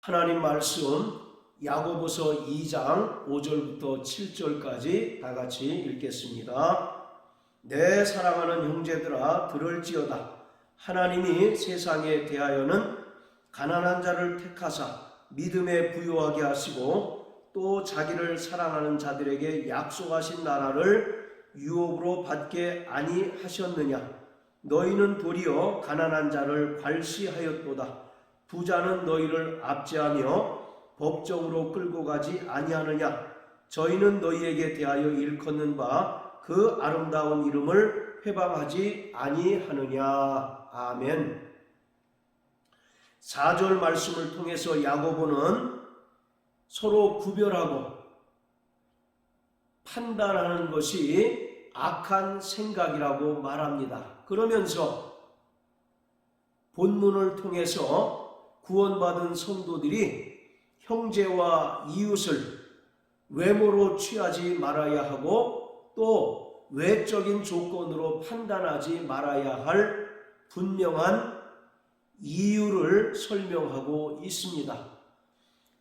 하나님 말씀 야고보서 2장 5절부터 7절까지 다 같이 읽겠습니다. 내 사랑하는 형제들아 들을지어다. 하나님이 세상에 대하여는 가난한 자를 택하사 믿음에 부요하게 하시고 또 자기를 사랑하는 자들에게 약속하신 나라를 유업으로 받게 아니하셨느냐. 너희는 도리어 가난한 자를 괄시하였도다. 부자는 너희를 압제하며 법정으로 끌고 가지 아니하느냐. 저희는 너희에게 대하여 일컫는 바 그 아름다운 이름을 회방하지 아니하느냐. 아멘. 4절 말씀을 통해서 야고보는 서로 구별하고 판단하는 것이 악한 생각이라고 말합니다. 그러면서 본문을 통해서 구원받은 성도들이 형제와 이웃을 외모로 취하지 말아야 하고 또 외적인 조건으로 판단하지 말아야 할 분명한 이유를 설명하고 있습니다.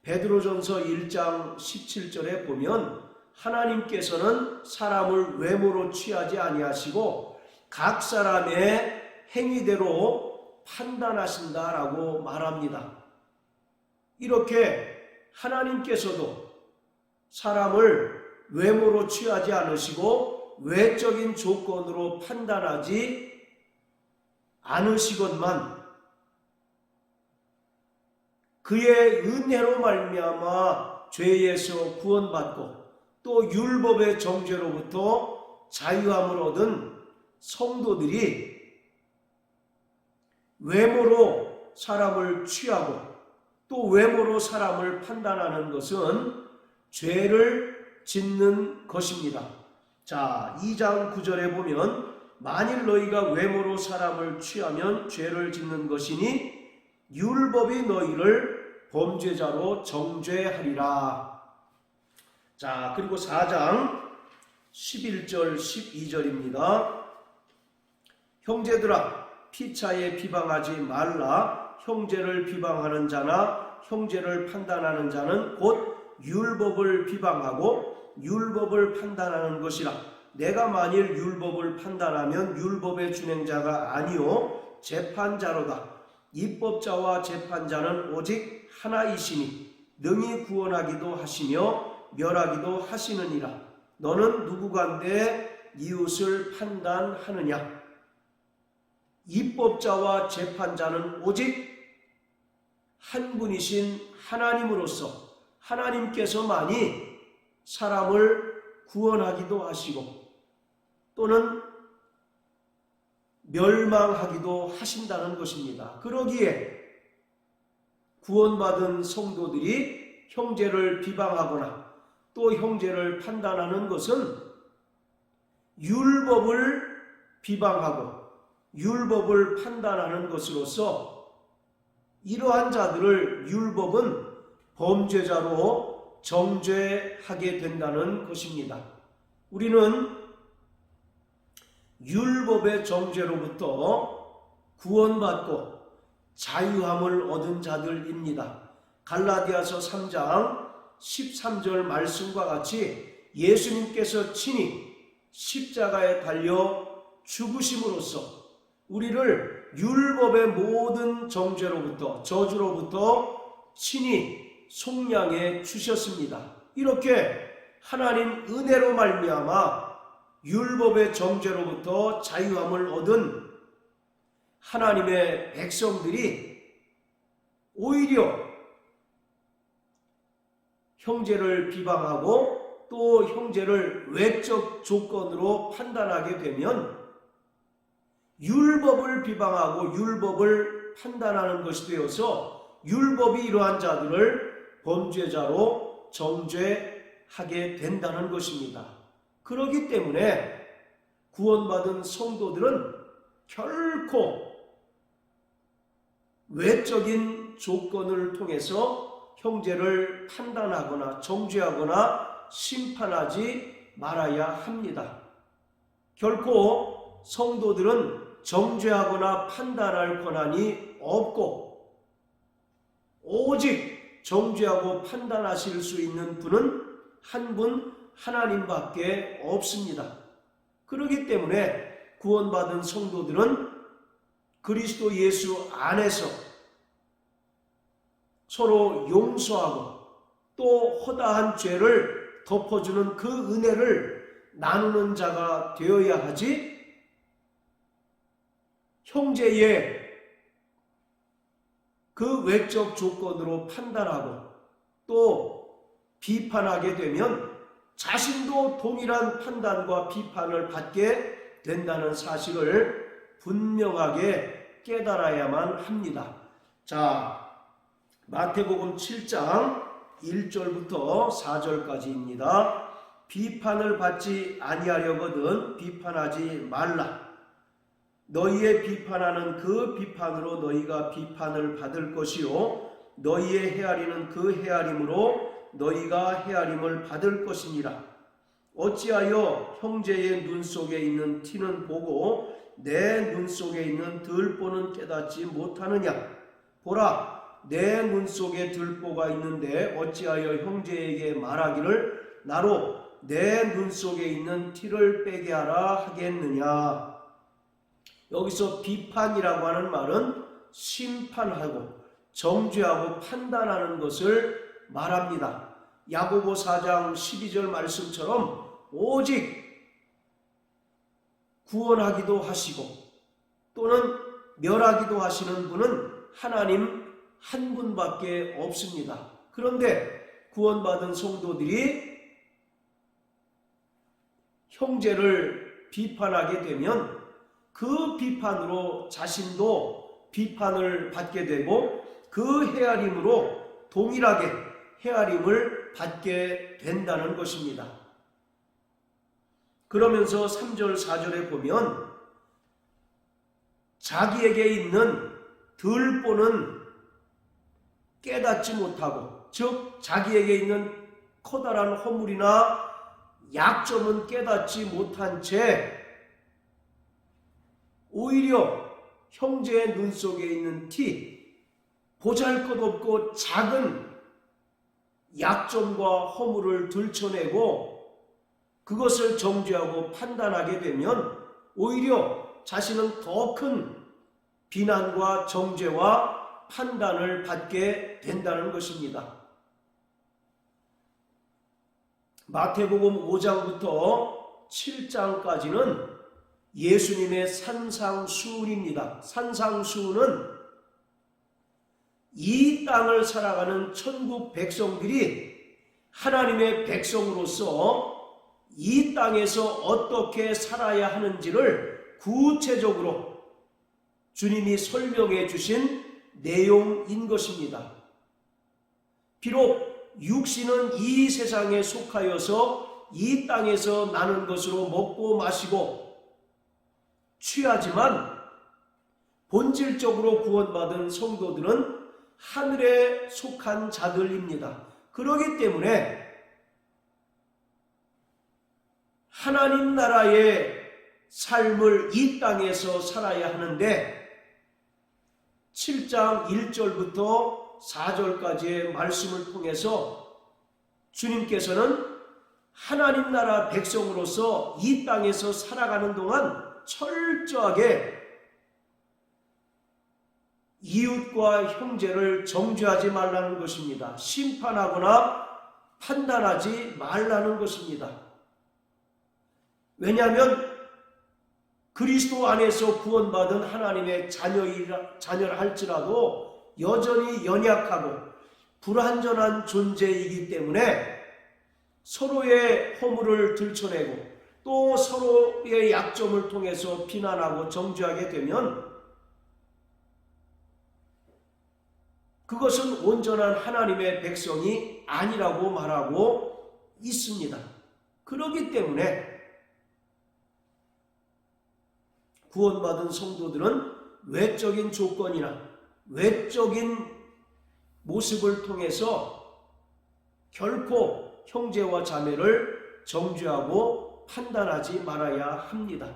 베드로전서 1장 17절에 보면 하나님께서는 사람을 외모로 취하지 아니하시고 각 사람의 행위대로 판단하신다라고 말합니다. 이렇게 하나님께서도 사람을 외모로 취하지 않으시고 외적인 조건으로 판단하지 않으시건만 그의 은혜로 말미암아 죄에서 구원받고 또 율법의 정죄로부터 자유함을 얻은 성도들이 외모로 사람을 취하고 또 외모로 사람을 판단하는 것은 죄를 짓는 것입니다. 자, 2장 9절에 보면 만일 너희가 외모로 사람을 취하면 죄를 짓는 것이니 율법이 너희를 범죄자로 정죄하리라. 자, 그리고 4장 11절 12절입니다. 형제들아 피차에 비방하지 말라. 형제를 비방하는 자나 형제를 판단하는 자는 곧 율법을 비방하고 율법을 판단하는 것이라. 내가 만일 율법을 판단하면 율법의 준행자가 아니요 재판자로다. 입법자와 재판자는 오직 하나이시니 능히 구원하기도 하시며 멸하기도 하시느니라. 너는 누구간데 이웃을 판단하느냐. 입법자와 재판자는 오직 한 분이신 하나님으로서 하나님께서만이 사람을 구원하기도 하시고 또는 멸망하기도 하신다는 것입니다. 그러기에 구원받은 성도들이 형제를 비방하거나 또 형제를 판단하는 것은 율법을 비방하고 율법을 판단하는 것으로서 이러한 자들을 율법은 범죄자로 정죄하게 된다는 것입니다. 우리는 율법의 정죄로부터 구원받고 자유함을 얻은 자들입니다. 갈라디아서 3장 13절 말씀과 같이 예수님께서 친히 십자가에 달려 죽으심으로써 우리를 율법의 모든 정죄로부터 저주로부터 친히 속량해 주셨습니다. 이렇게 하나님 은혜로 말미암아 율법의 정죄로부터 자유함을 얻은 하나님의 백성들이 오히려 형제를 비방하고 또 형제를 외적 조건으로 판단하게 되면 율법을 비방하고 율법을 판단하는 것이 되어서 율법이 이러한 자들을 범죄자로 정죄하게 된다는 것입니다. 그렇기 때문에 구원받은 성도들은 결코 외적인 조건을 통해서 형제를 판단하거나 정죄하거나 심판하지 말아야 합니다. 결코 성도들은 정죄하거나 판단할 권한이 없고 오직 정죄하고 판단하실 수 있는 분은 한 분 하나님밖에 없습니다. 그렇기 때문에 구원받은 성도들은 그리스도 예수 안에서 서로 용서하고 또 허다한 죄를 덮어주는 그 은혜를 나누는 자가 되어야 하지, 형제의 그 외적 조건으로 판단하고 또 비판하게 되면 자신도 동일한 판단과 비판을 받게 된다는 사실을 분명하게 깨달아야만 합니다. 자, 마태복음 7장 1절부터 4절까지입니다. 비판을 받지 아니하려거든 비판하지 말라. 너희의 비판하는 그 비판으로 너희가 비판을 받을 것이요 너희의 헤아리는 그 헤아림으로 너희가 헤아림을 받을 것이니라. 어찌하여 형제의 눈 속에 있는 티는 보고 내 눈 속에 있는 들보는 깨닫지 못하느냐? 보라, 내 눈 속에 들보가 있는데 어찌하여 형제에게 말하기를 나로 내 눈 속에 있는 티를 빼게 하라 하겠느냐? 여기서 비판이라고 하는 말은 심판하고 정죄하고 판단하는 것을 말합니다. 야고보 4장 12절 말씀처럼 오직 구원하기도 하시고 또는 멸하기도 하시는 분은 하나님 한 분밖에 없습니다. 그런데 구원받은 성도들이 형제를 비판하게 되면 그 비판으로 자신도 비판을 받게 되고 그 헤아림으로 동일하게 헤아림을 받게 된다는 것입니다. 그러면서 3절 4절에 보면 자기에게 있는 들보는 깨닫지 못하고, 즉 자기에게 있는 커다란 허물이나 약점은 깨닫지 못한 채 오히려 형제의 눈 속에 있는 티, 보잘것없고 작은 약점과 허물을 들춰내고 그것을 정죄하고 판단하게 되면 오히려 자신은 더 큰 비난과 정죄와 판단을 받게 된다는 것입니다. 마태복음 5장부터 7장까지는 예수님의 산상수훈입니다. 산상수훈은 이 땅을 살아가는 천국 백성들이 하나님의 백성으로서 이 땅에서 어떻게 살아야 하는지를 구체적으로 주님이 설명해 주신 내용인 것입니다. 비록 육신은 이 세상에 속하여서 이 땅에서 나는 것으로 먹고 마시고 취하지만 본질적으로 구원받은 성도들은 하늘에 속한 자들입니다. 그렇기 때문에 하나님 나라의 삶을 이 땅에서 살아야 하는데 7장 1절부터 4절까지의 말씀을 통해서 주님께서는 하나님 나라 백성으로서 이 땅에서 살아가는 동안 철저하게 이웃과 형제를 정죄하지 말라는 것입니다. 심판하거나 판단하지 말라는 것입니다. 왜냐하면 그리스도 안에서 구원받은 하나님의 자녀라 할지라도 여전히 연약하고 불완전한 존재이기 때문에 서로의 허물을 들춰내고 또 서로의 약점을 통해서 비난하고 정죄하게 되면 그것은 온전한 하나님의 백성이 아니라고 말하고 있습니다. 그렇기 때문에 구원받은 성도들은 외적인 조건이나 외적인 모습을 통해서 결코 형제와 자매를 정죄하고 판단하지 말아야 합니다.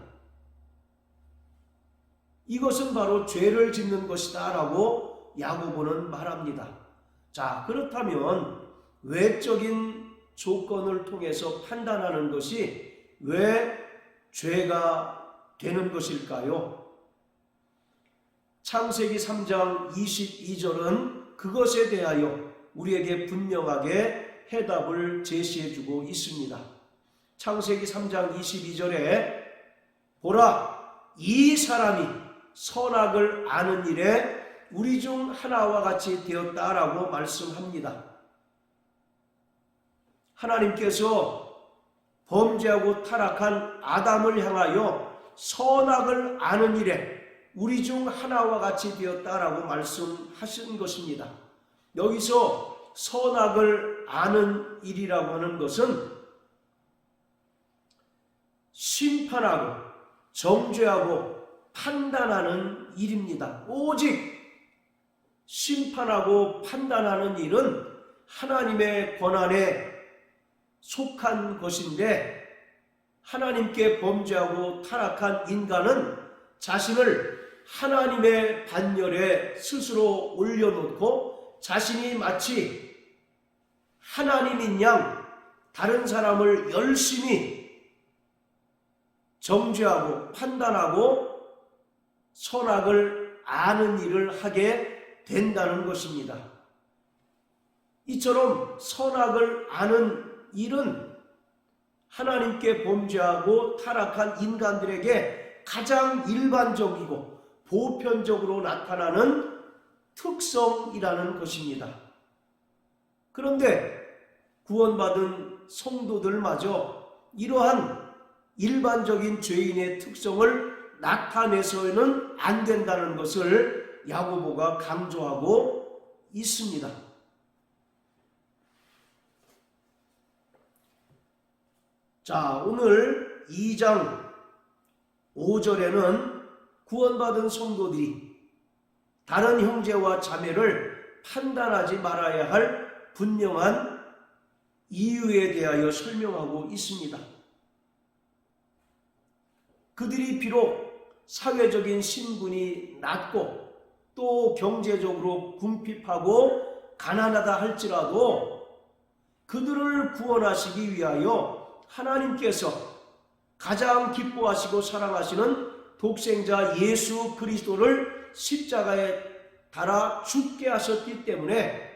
이것은 바로 죄를 짓는 것이다 라고 야고보는 말합니다. 자, 그렇다면 외적인 조건을 통해서 판단하는 것이 왜 죄가 되는 것일까요? 창세기 3장 22절은 그것에 대하여 우리에게 분명하게 해답을 제시해주고 있습니다. 창세기 3장 22절에 보라, 이 사람이 선악을 아는 일에 우리 중 하나와 같이 되었다라고 말씀합니다. 하나님께서 범죄하고 타락한 아담을 향하여 선악을 아는 일에 우리 중 하나와 같이 되었다라고 말씀하신 것입니다. 여기서 선악을 아는 일이라고 하는 것은 심판하고 정죄하고 판단하는 일입니다. 오직 심판하고 판단하는 일은 하나님의 권한에 속한 것인데, 하나님께 범죄하고 타락한 인간은 자신을 하나님의 반열에 스스로 올려놓고 자신이 마치 하나님인 양 다른 사람을 열심히 정죄하고 판단하고 선악을 아는 일을 하게 된다는 것입니다. 이처럼 선악을 아는 일은 하나님께 범죄하고 타락한 인간들에게 가장 일반적이고 보편적으로 나타나는 특성이라는 것입니다. 그런데 구원받은 성도들마저 이러한 일반적인 죄인의 특성을 나타내서는 안 된다는 것을 야고보가 강조하고 있습니다. 자, 오늘 2장 5절에는 구원받은 성도들이 다른 형제와 자매를 판단하지 말아야 할 분명한 이유에 대하여 설명하고 있습니다. 그들이 비록 사회적인 신분이 낮고 또 경제적으로 궁핍하고 가난하다 할지라도 그들을 구원하시기 위하여 하나님께서 가장 기뻐하시고 사랑하시는 독생자 예수 그리스도를 십자가에 달아 죽게 하셨기 때문에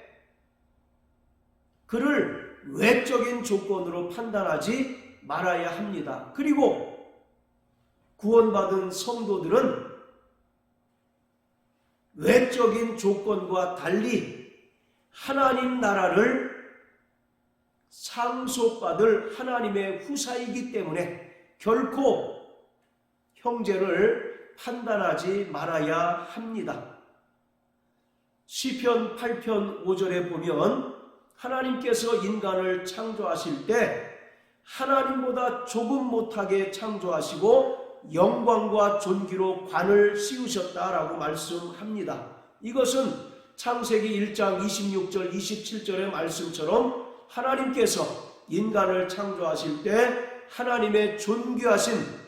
그를 외적인 조건으로 판단하지 말아야 합니다. 그리고 구원받은 성도들은 외적인 조건과 달리 하나님 나라를 상속받을 하나님의 후사이기 때문에 결코 형제를 판단하지 말아야 합니다. 시편 8편 5절에 보면 하나님께서 인간을 창조하실 때 하나님보다 조금 못하게 창조하시고 영광과 존귀로 관을 씌우셨다라고 말씀합니다. 이것은 창세기 1장 26절 27절의 말씀처럼 하나님께서 인간을 창조하실 때 하나님의 존귀하신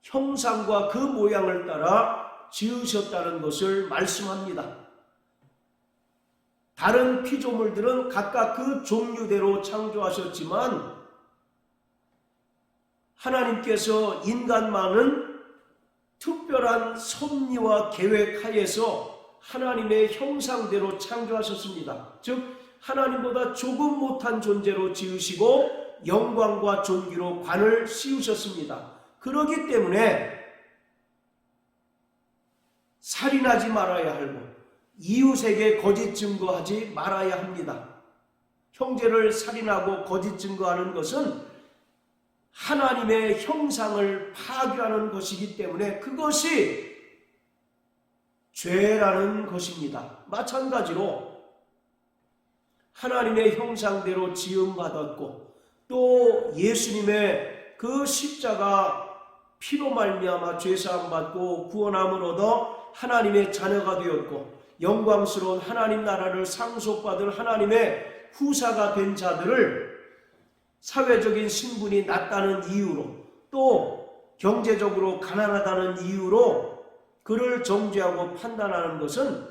형상과 그 모양을 따라 지으셨다는 것을 말씀합니다. 다른 피조물들은 각각 그 종류대로 창조하셨지만 하나님께서 인간만은 특별한 섭리와 계획 하에서 하나님의 형상대로 창조하셨습니다. 즉 하나님보다 조금 못한 존재로 지으시고 영광과 존귀로 관을 씌우셨습니다. 그렇기 때문에 살인하지 말아야 하고 이웃에게 거짓 증거하지 말아야 합니다. 형제를 살인하고 거짓 증거하는 것은 하나님의 형상을 파괴하는 것이기 때문에 그것이 죄라는 것입니다. 마찬가지로 하나님의 형상대로 지음받았고 또 예수님의 그 십자가 피로 말미암아 죄사함 받고 구원함을 얻어 하나님의 자녀가 되었고 영광스러운 하나님 나라를 상속받을 하나님의 후사가 된 자들을 사회적인 신분이 낮다는 이유로 또 경제적으로 가난하다는 이유로 그를 정죄하고 판단하는 것은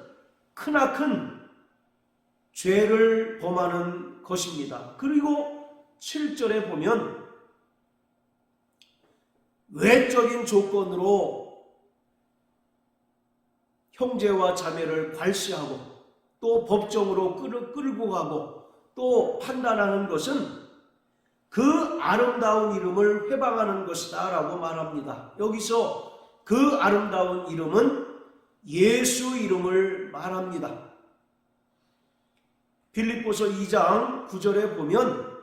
크나큰 죄를 범하는 것입니다. 그리고 7절에 보면 외적인 조건으로 형제와 자매를 괄시하고 또 법정으로 끌고 가고 또 판단하는 것은 그 아름다운 이름을 회방하는 것이다 라고 말합니다. 여기서 그 아름다운 이름은 예수 이름을 말합니다. 빌립보서 2장 9절에 보면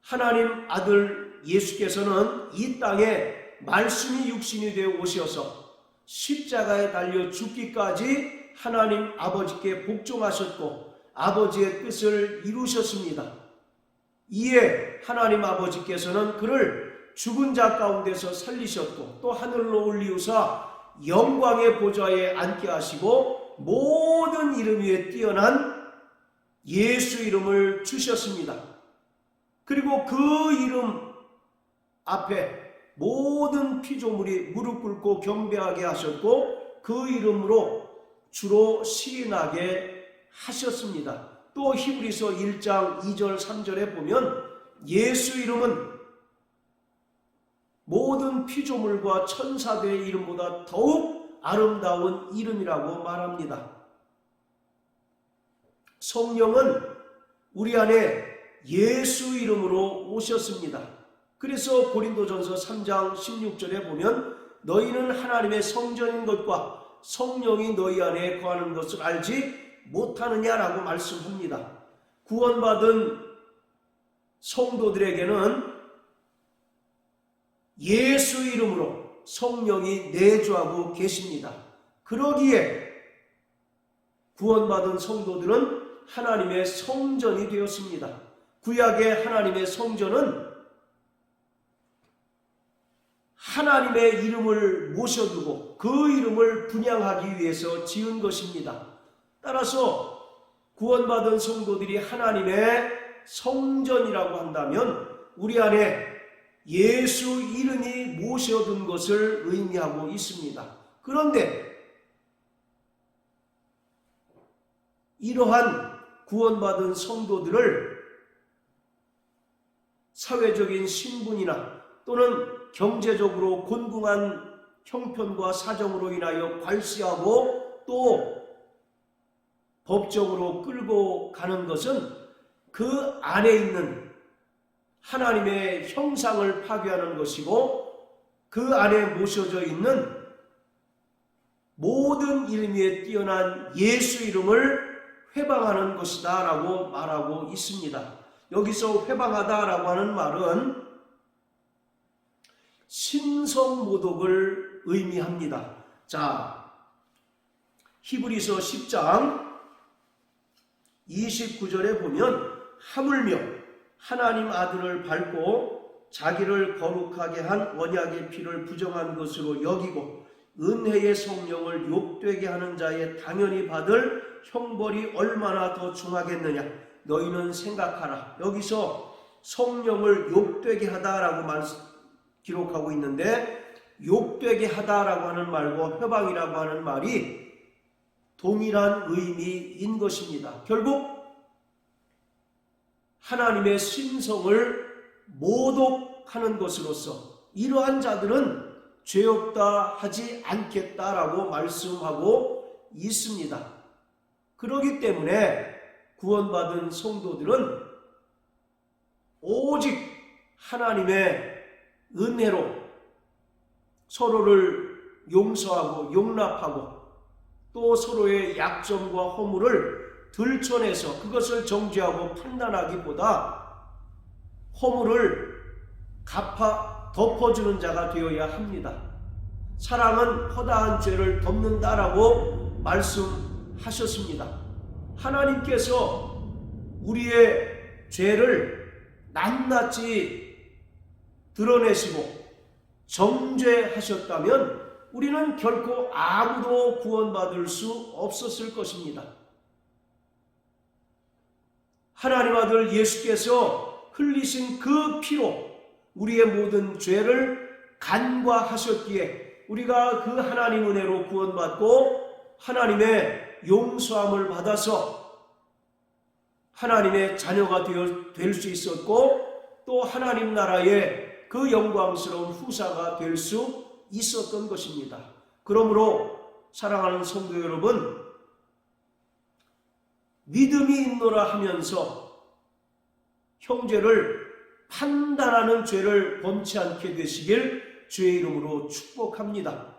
하나님 아들 예수께서는 이 땅에 말씀이 육신이 되어 오셔서 십자가에 달려 죽기까지 하나님 아버지께 복종하셨고 아버지의 뜻을 이루셨습니다. 이에 하나님 아버지께서는 그를 죽은 자 가운데서 살리셨고 또 하늘로 올리우사 영광의 보좌에 앉게 하시고 모든 이름 위에 뛰어난 예수 이름을 주셨습니다. 그리고 그 이름 앞에 모든 피조물이 무릎 꿇고 경배하게 하셨고 그 이름으로 주로 시인하게 하셨습니다. 또 히브리서 1장 2절 3절에 보면 예수 이름은 모든 피조물과 천사들의 이름보다 더욱 아름다운 이름이라고 말합니다. 성령은 우리 안에 예수 이름으로 오셨습니다. 그래서 고린도전서 3장 16절에 보면 너희는 하나님의 성전인 것과 성령이 너희 안에 거하는 것을 알지 못하느냐라고 말씀합니다. 구원받은 성도들에게는 예수 이름으로 성령이 내주하고 계십니다. 그러기에 구원받은 성도들은 하나님의 성전이 되었습니다. 구약의 하나님의 성전은 하나님의 이름을 모셔두고 그 이름을 분양하기 위해서 지은 것입니다. 따라서 구원받은 성도들이 하나님의 성전이라고 한다면 우리 안에 예수 이름이 모셔둔 것을 의미하고 있습니다. 그런데 이러한 구원받은 성도들을 사회적인 신분이나 또는 경제적으로 곤궁한 형편과 사정으로 인하여 괄시하고 또 법정으로 끌고 가는 것은 그 안에 있는 하나님의 형상을 파괴하는 것이고 그 안에 모셔져 있는 모든 이름 위에 뛰어난 예수 이름을 회방하는 것이다 라고 말하고 있습니다. 여기서 회방하다 라고 하는 말은 신성모독을 의미합니다. 자, 히브리서 10장 29절에 보면 하물며 하나님 아들을 밟고 자기를 거룩하게 한 언약의 피를 부정한 것으로 여기고 은혜의 성령을 욕되게 하는 자의 당연히 받을 형벌이 얼마나 더 중하겠느냐 너희는 생각하라. 여기서 성령을 욕되게 하다라고 기록하고 있는데 욕되게 하다라고 하는 말과 회방이라고 하는 말이 동일한 의미인 것입니다. 결국 하나님의 신성을 모독하는 것으로서 이러한 자들은 죄 없다 하지 않겠다라고 말씀하고 있습니다. 그렇기 때문에 구원받은 성도들은 오직 하나님의 은혜로 서로를 용서하고 용납하고 또 서로의 약점과 허물을 들춰내서 그것을 정죄하고 판단하기보다 허물을 덮어주는 자가 되어야 합니다. 사랑은 허다한 죄를 덮는다라고 말씀하셨습니다. 하나님께서 우리의 죄를 낱낱이 드러내시고 정죄하셨다면 우리는 결코 아무도 구원받을 수 없었을 것입니다. 하나님 아들 예수께서 흘리신 그 피로 우리의 모든 죄를 간과하셨기에 우리가 그 하나님 은혜로 구원받고 하나님의 용서함을 받아서 하나님의 자녀가 될 수 있었고 또 하나님 나라의 그 영광스러운 후사가 될 수 있었던 것입니다. 그러므로 사랑하는 성도 여러분, 믿음이 있노라 하면서 형제를 판단하는 죄를 범치 않게 되시길 주의 이름으로 축복합니다.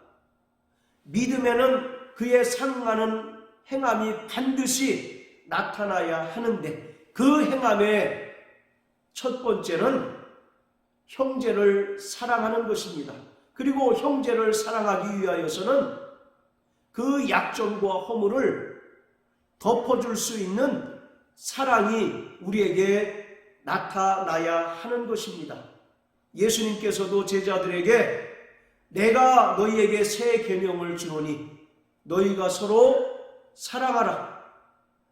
믿음에는 그에 상응하는 행함이 반드시 나타나야 하는데 그 행함의 첫 번째는 형제를 사랑하는 것입니다. 그리고 형제를 사랑하기 위하여서는 그 약점과 허물을 덮어줄 수 있는 사랑이 우리에게 나타나야 하는 것입니다. 예수님께서도 제자들에게 내가 너희에게 새 계명을 주노니 너희가 서로 사랑하라.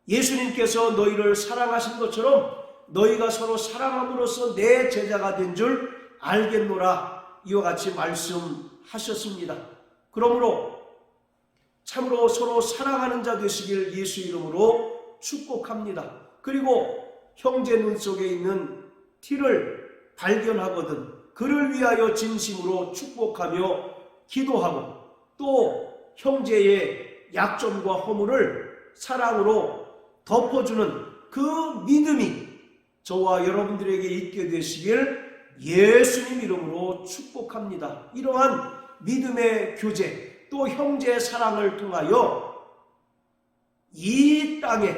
예수님께서 너희를 사랑하신 것처럼 너희가 서로 사랑함으로써 내 제자가 된 줄 알겠노라. 이와 같이 말씀하셨습니다. 그러므로 참으로 서로 사랑하는 자 되시길 예수 이름으로 축복합니다. 그리고 형제 눈 속에 있는 티를 발견하거든 그를 위하여 진심으로 축복하며 기도하고 또 형제의 약점과 허물을 사랑으로 덮어주는 그 믿음이 저와 여러분들에게 있게 되시길 예수님 이름으로 축복합니다. 이러한 믿음의 교제 또 형제의 사랑을 통하여 이 땅에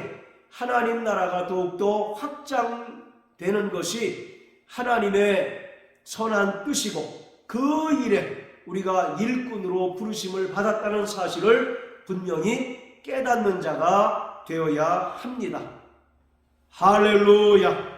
하나님 나라가 더욱더 확장되는 것이 하나님의 선한 뜻이고 그 일에 우리가 일꾼으로 부르심을 받았다는 사실을 분명히 깨닫는 자가 되어야 합니다. 할렐루야.